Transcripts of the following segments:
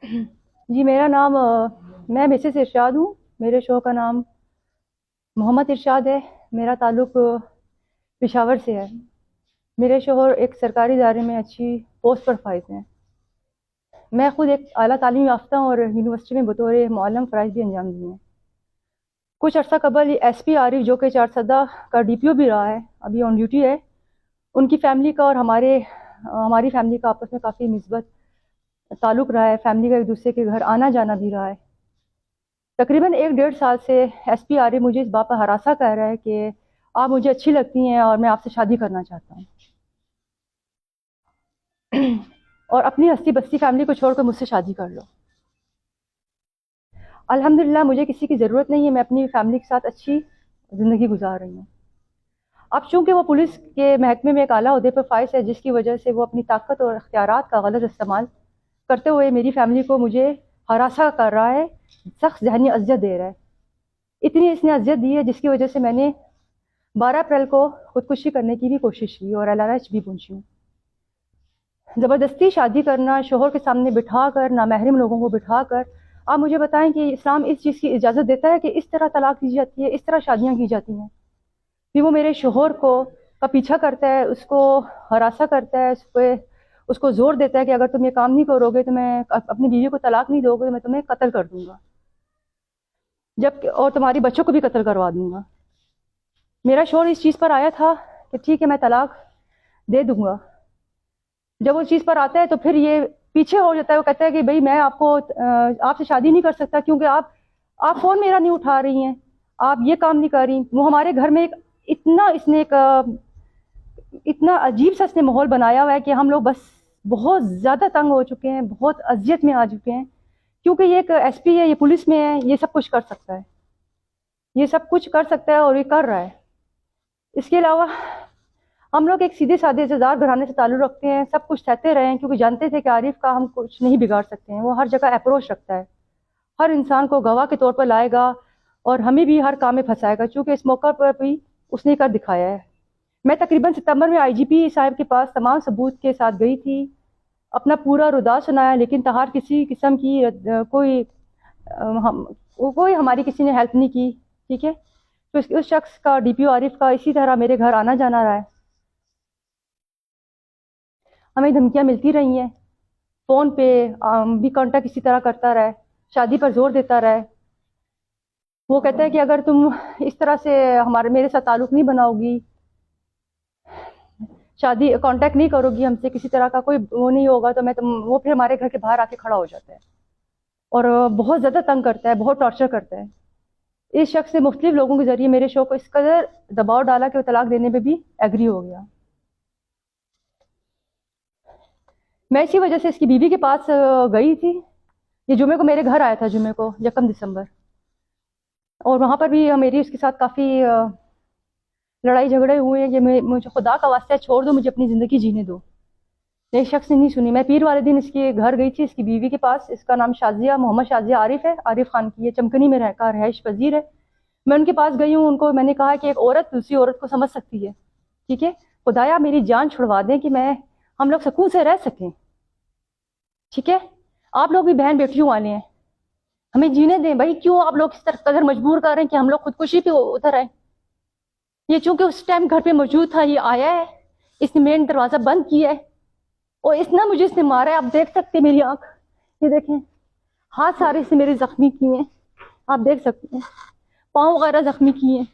جی میرا نام میں مسز ارشاد ہوں. میرے شوہر کا نام محمد ارشاد ہے. میرا تعلق پشاور سے ہے. میرے شوہر ایک سرکاری ادارے میں اچھی پوسٹ پر فائز ہیں. میں خود ایک اعلیٰ تعلیم یافتہ ہوں اور یونیورسٹی میں بطور معلم فرائض بھی انجام دیے ہیں. کچھ عرصہ قبل ایس پی عارف جو کہ چارسدہ کا ڈی پی او بھی رہا ہے, ابھی آن ڈیوٹی ہے, ان کی فیملی کا اور ہماری فیملی کا آپس میں کافی مثبت تعلق رہا ہے. فیملی کا ایک دوسرے کے گھر آنا جانا بھی رہا ہے. تقریباً 1-1.5 سال سے ایس پی عارف مجھے اس بات پر ہراساں کہہ رہا ہے کہ آپ مجھے اچھی لگتی ہیں اور میں آپ سے شادی کرنا چاہتا ہوں اور اپنی ہستی بستی فیملی کو چھوڑ کر مجھ سے شادی کر لو. الحمدللہ مجھے کسی کی ضرورت نہیں ہے. میں اپنی فیملی کے ساتھ اچھی زندگی گزار رہی ہوں. اب چونکہ وہ پولیس کے محکمے میں ایک اعلیٰ عہدے پر فائز ہے, جس کی وجہ سے وہ اپنی طاقت اور اختیارات کا غلط استعمال کرتے ہوئے میری فیملی کو مجھے ہراساں کر رہا ہے, سخت ذہنی اذیت دے رہا ہے. اتنی اس نے اذیت دی ہے جس کی وجہ سے میں نے 12 اپریل کو خودکشی کرنے کی بھی کوشش کی اور LRH بھی پہنچی ہوں. زبردستی شادی کرنا, شوہر کے سامنے بٹھا کر, نامحرم لوگوں کو بٹھا کر. آپ مجھے بتائیں کہ اسلام اس چیز کی اجازت دیتا ہے کہ اس طرح طلاق دی جاتی ہے, اس طرح شادیاں کی جاتی ہیں؟ پھر وہ میرے شوہر کا پیچھا کرتا ہے, اس کو ہراساں کرتا ہے, اس کو زور دیتا ہے کہ اگر تم یہ کام نہیں کرو گے تو میں اپنی بیوی کو طلاق نہیں دو گے تو میں تمہیں قتل کر دوں گا, اور تمہاری بچوں کو بھی قتل کروا دوں گا. میرا شوہر اس چیز پر آیا تھا کہ ٹھیک ہے میں طلاق دے دوں گا. جب وہ چیز پر آتا ہے تو پھر یہ پیچھے ہو جاتا ہے. وہ کہتا ہے کہ بھئی میں آپ سے شادی نہیں کر سکتا کیونکہ آپ فون میرا نہیں اٹھا رہی ہیں, آپ یہ کام نہیں کر رہی. وہ ہمارے گھر میں اتنا عجیب سا اس نے ماحول بنایا ہوا ہے کہ ہم لوگ بس بہت زیادہ تنگ ہو چکے ہیں, بہت اذیت میں آ چکے ہیں, کیونکہ یہ ایک ایس پی ہے, یہ پولیس میں ہے, یہ سب کچھ کر سکتا ہے, یہ سب کچھ کر سکتا ہے اور یہ کر رہا ہے. اس کے علاوہ ہم لوگ ایک سیدھے سادے عزتدار گھرانے سے تعلق رکھتے ہیں, سب کچھ سہتے رہے ہیں کیونکہ جانتے تھے کہ عارف کا ہم کچھ نہیں بگاڑ سکتے ہیں. وہ ہر جگہ اپروچ رکھتا ہے, ہر انسان کو گواہ کے طور پر لائے گا اور ہمیں بھی ہر کام میں پھنسائے گا, چونکہ اس موقع پر بھی اس نے کر دکھایا ہے. میں تقریباً ستمبر میں IGP صاحب کے پاس تمام ثبوت کے ساتھ گئی تھی, اپنا پورا ردا سنایا, لیکن تاہر کسی قسم کی کوئی ہماری کسی نے ہیلپ نہیں کی. ٹھیک ہے, تو اس شخص کا DPO عارف کا اسی طرح میرے گھر آنا جانا رہا ہے. ہمیں دھمکیاں ملتی رہی ہیں, فون پہ بھی کانٹیکٹ اسی طرح کرتا رہا ہے, شادی پر زور دیتا رہا ہے. وہ کہتا ہے کہ اگر تم اس طرح سے میرے ساتھ تعلق نہیں بناؤ گی, شادی کانٹیکٹ نہیں کرو گی ہم سے, کسی طرح کا کوئی وہ نہیں ہوگا تو وہ پھر ہمارے گھر کے باہر آ کے کھڑا ہو جاتا ہے اور بہت زیادہ تنگ کرتا ہے, بہت ٹارچر کرتا ہے. اس شخص نے مختلف لوگوں کے ذریعے میرے شوہر کو اس قدر دباؤ ڈالا کہ وہ طلاق دینے پہ بھی ایگری ہو گیا. میں اسی وجہ سے اس کی بیوی کے پاس گئی تھی. یہ جمعے کو میرے گھر آیا تھا, جمعے کو 1 دسمبر, اور وہاں پر بھی میری اس کے ساتھ کافی لڑائی جھگڑے ہوئے ہیں کہ مجھے خدا کا واسطہ چھوڑ دو, مجھے اپنی زندگی جینے دو. ایک شخص نے نہیں سنی. میں پیر والے دن اس کے گھر گئی تھی, اس کی بیوی کے پاس. اس کا نام محمد شازیہ عارف ہے, عارف خان کی ہے, چمکنی میں رہائش پذیر ہے. میں ان کے پاس گئی ہوں, ان کو میں نے کہا کہ ایک عورت دوسری عورت کو سمجھ سکتی ہے. ٹھیک ہے, خدایا میری جان چھڑوا دیں کہ ہم لوگ سکون سے رہ سکیں. ٹھیک ہے, آپ لوگ بھی بہن بیٹیوں والے ہیں, ہمیں جینے دیں بھائی. کیوں آپ لوگ اس طرح قدر مجبور کر رہے ہیں کہ ہم لوگ خودکشی پہ اتر آئیں؟ یہ چونکہ اس ٹائم گھر پہ موجود تھا, یہ آیا ہے, اس نے مین دروازہ بند کیا ہے اور مجھے اس نے مارا ہے. آپ دیکھ سکتے ہیں میری آنکھ, یہ دیکھیں, ہاتھ سارے سے میرے زخمی کیے ہیں, آپ دیکھ سکتے ہیں, پاؤں وغیرہ زخمی کیے ہیں.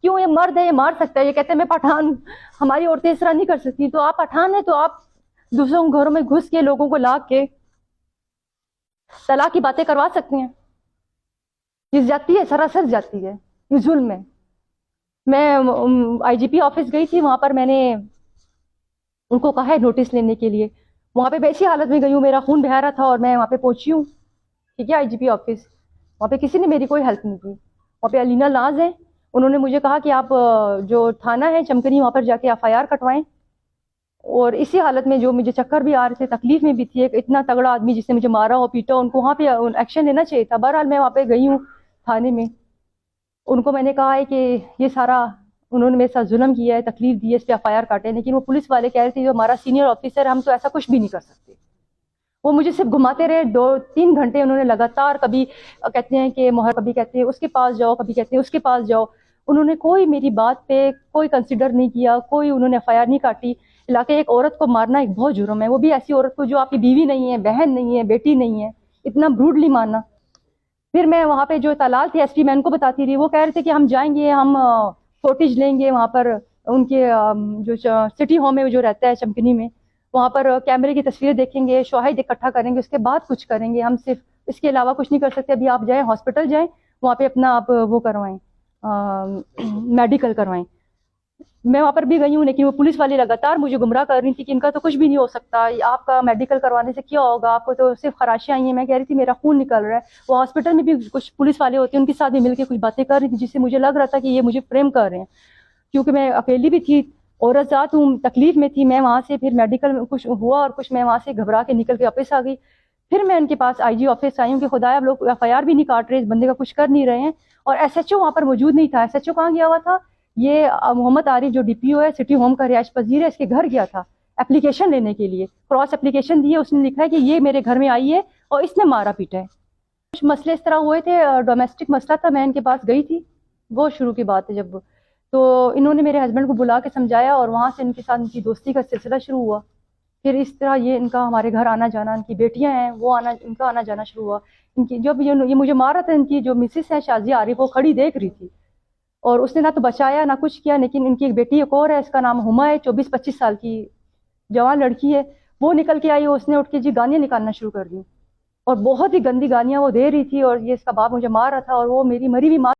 کیوں؟ یہ مرد ہے, یہ مار سکتا ہے. یہ کہتے ہیں میں پٹھان ہوں, ہماری عورتیں اس طرح نہیں کر سکتی. تو آپ پٹھان ہیں تو آپ دوسروں کے گھروں میں گھس کے لوگوں کو لا کے طلاق کی باتیں کروا سکتے ہیں. یہ زیادتی ہے, سراسر زیادتی ہے, یہ ظلم ہے. میں IGP آفس گئی تھی, وہاں پر میں نے ان کو کہا ہے نوٹس لینے کے لیے. وہاں پہ ویسی حالت میں گئی ہوں, میرا خون بہہ رہا تھا اور میں وہاں پہ پہنچی ہوں. ٹھیک ہے, IGP آفس, وہاں پہ کسی نے میری کوئی ہیلپ نہیں کی. وہاں پہ علینا ناز ہیں, انہوں نے مجھے کہا کہ آپ جو تھانہ ہے چمکنی, وہاں پر جا کے FIR کٹوائیں. اور اسی حالت میں جو مجھے چکر بھی آ رہے تھے, تکلیف میں بھی تھی, ایک اتنا تگڑا آدمی جس نے مجھے مارا ہو, پیٹا, ان کو وہاں پہ ایکشن لینا چاہیے تھا. بہرحال میں وہاں پہ گئی ہوں تھانے میں. ان کو میں نے کہا ہے کہ یہ سارا انہوں نے میرے ساتھ ظلم کیا ہے, تکلیف دی ہے, اس پہ FIR کاٹے. لیکن وہ پولیس والے کہہ رہے تھے جو ہمارا سینئر آفیسر, ہم تو ایسا کچھ بھی نہیں کر سکتے. وہ مجھے صرف گھماتے رہے 2-3 گھنٹے انہوں نے لگاتار. کبھی کہتے ہیں کہ مہر، کبھی کہتے ہیں اس کے پاس جاؤ، کبھی کہتے ہیں اس کے پاس جاؤ. انہوں نے کوئی میری بات پہ کوئی کنسیڈر نہیں کیا، کوئی انہوں نے FIR نہیں کاٹی. علاقے ایک عورت کو مارنا ایک بہت جرم ہے، وہ بھی ایسی عورت کو جو آپ کی بیوی نہیں ہے، بہن نہیں ہے، بیٹی نہیں ہے، اتنا بروڈلی مارنا. پھر میں وہاں پہ جو طلال تھے SP، میں ان کو بتاتی رہی، وہ کہہ رہے تھے کہ ہم جائیں گے، ہم فوٹیج لیں گے وہاں پر ان کے جو سٹی ہوم میں جو رہتا ہے چمکنی میں، وہاں پر کیمرے کی تصویریں دیکھیں گے، شواہد اکٹھا کریں گے، اس کے بعد کچھ کریں گے. ہم صرف اس کے علاوہ کچھ نہیں کر سکتے. ابھی آپ جائیں ہاسپٹل جائیں، وہاں پہ اپنا آپ وہ کروائیں، میڈیکل کروائیں. میں وہاں پر بھی گئی ہوں، لیکن وہ پولیس والی لگاتار مجھے گمراہ کر رہی تھی کہ ان کا تو کچھ بھی نہیں ہو سکتا، آپ کا میڈیکل کروانے سے کیا ہوگا، آپ کو تو صرف خراشیں آئی ہیں. میں کہہ رہی تھی میرا خون نکل رہا ہے. وہ ہاسپٹل میں بھی کچھ پولیس والے ہوتے ہیں، ان کے ساتھ بھی مل کے کچھ باتیں کر رہی تھی، جس سے مجھے لگ رہا تھا کہ یہ مجھے فریم کر رہے ہیں، کیونکہ میں اکیلی بھی تھی، عورت ذات ہوں، تکلیف میں تھی. میں وہاں سے پھر میڈیکل میں کچھ ہوا اور کچھ میں وہاں سے گھبرا کے نکل کے واپس آ گئی. پھر میں ان کے پاس IG آفس آئی ہوں کہ خدایا اب لوگ FIR بھی نہیں کاٹ رہے، اس بندے کا کچھ کر نہیں رہے ہیں. اور SHO وہاں پر موجود نہیں تھا. SHO کہاں گیا ہوا تھا؟ یہ محمد عارف جو DPO ہے، سٹی ہوم کا رہائش پذیر ہے، اس کے گھر گیا تھا اپلیکیشن لینے کے لیے. کراس اپلیکیشن دی ہے، اس نے لکھا ہے کہ یہ میرے گھر میں آئی ہے اور اس نے مارا پیٹا ہے. کچھ مسئلے اس طرح ہوئے تھے، ڈومیسٹک مسئلہ تھا، میں ان کے پاس گئی تھی، وہ شروع کی بات ہے جب. تو انہوں نے میرے ہسبینڈ کو بلا کے سمجھایا اور وہاں سے ان کے ساتھ ان کی دوستی کا سلسلہ شروع ہوا. پھر اس طرح یہ ان کا ہمارے گھر آنا جانا، ان کی بیٹیاں ہیں وہ ان کا آنا جانا شروع ہوا. ان کی جب یہ مجھے مارا تھا، ان کی جو مسز ہے شازیہ عارف، وہ کھڑی دیکھ رہی تھی اور اس نے نہ تو بچایا نہ کچھ کیا. لیکن ان کی ایک بیٹی ایک اور ہے، اس کا نام ہما ہے، 24-25 سال کی جوان لڑکی ہے. وہ نکل کے آئی، اس نے اٹھ کے جی گالیاں نکالنا شروع کر دی اور بہت ہی گندی گالیاں وہ دے رہی تھی. اور یہ اس کا باپ مجھے مار رہا تھا اور وہ میری مری ہوئی ماں